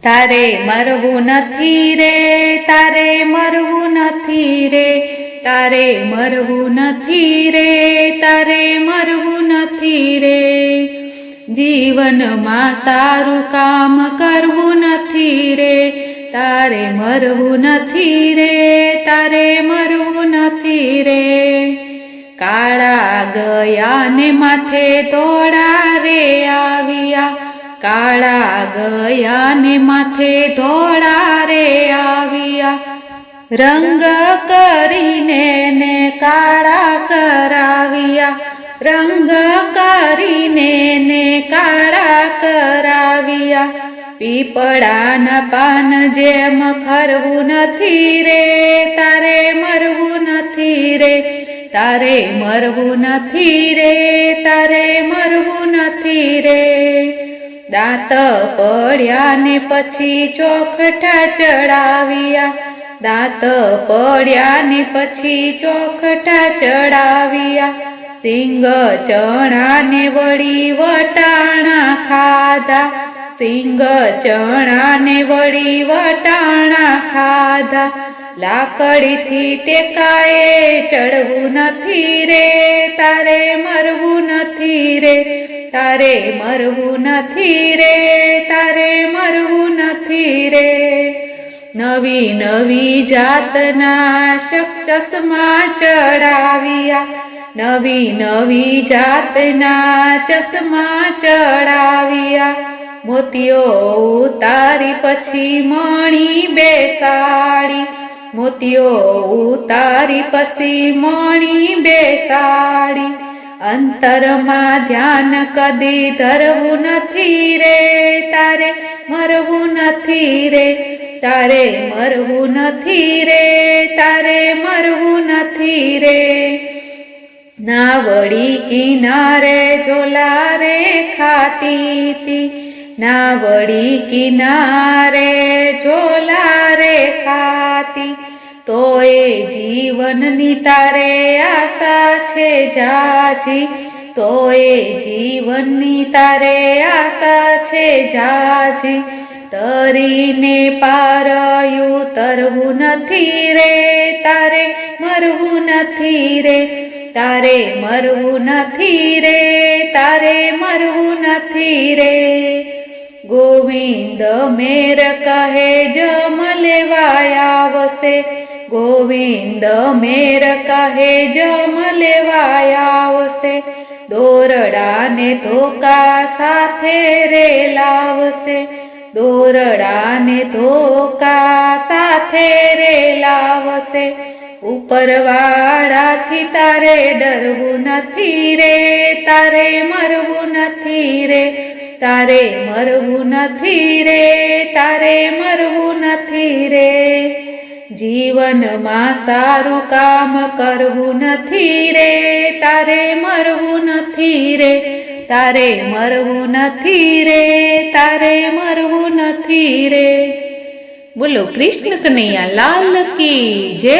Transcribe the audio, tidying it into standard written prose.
તારે મરવું નથી રે, તારે મરવું નથી રે, તારે મરવું નથી રે, તારે મરવું નથી રે. જીવનમાં સારું કામ કરવું નથી રે, તારે મરવું નથી રે, તારે મરવું નથી રે. કાળા ગયા ને માથે ધોળા રે આવ્યા, કાળા ગયા ને માથે ધોળા રે આવ્યા. રંગ કરીને ને કાળા કરાવ્યા, રંગ કરીને ને કાળા કરાવ્યા. પીપળાના પાન જેમ ખરવું નથી રે, તારે મરવું નથી રે, તારે મરવું નથી રે, તારે મરવું નથી રે. દાંત પડ્યા ને પછી ચોખઠા ચડાવ્યા, દાંત પડ્યા ને પછી ચોખઠા ચડાવ્યા. સિંગ ચણા ને વળી વટાણા ખાધા, સિંગ ચણા ને વળી વટાણા ખાધા. લાકડીથી ટેકાએ ચડવું નથી રે, તારે મરવું નથી રે, તારે મરવું નથી રે, તારે મરવું નથી રે. નવી નવી જાતના ચશ્મા ચડાવ્યા, નવી નવી જાતના ચશ્મા ચડાવ્યા. મોતીઓ ઉતારી પછી મણી બેસાડી, મોતીઓ ઉતારી પછી મણી બેસાડી. અંતરમાં ધ્યાન કદી ધરવું નથી રે, તારે મરવું નથી રે, તારે મરવું નથી રે, તારે મરવું નથી રે. નાવડી કિનારે ઝોલા રે ખાતી તી, નાવડી કિનારે ઝોલા રે ખાતી. તોય જીવનની તારે આશા છે જાજી, તોય જીવનની તારે આશા છે જાજી. તરીને પારયું તરવું નથી રે, તારે મરવું નથી રે, તારે મરવું નથી રે, તારે મરવું નથી રે. ગોવિંદ મેર કહે જમ લેવાય આવશે, ગોવિંદ મેર કહે જમ લેવાય આવશે. દોરડા ને ધોકા સાથે રે લાવશે, દોરડા ને ધોકા સાથે રે લાવશે. ઉપરવાળાથી તારે ડરવું નથી રે, તારે મરવું નથી રે, તારે મરવું નથી રે, તારે મરવું નથી રે. જીવનમાં સારું કામ કરવું નથી રે, તારે મરવું નથી રે, તારે મરવું નથી રે, તારે મરવું નથી રે. બોલો કૃષ્ણ કનૈયા લાલ કી જય.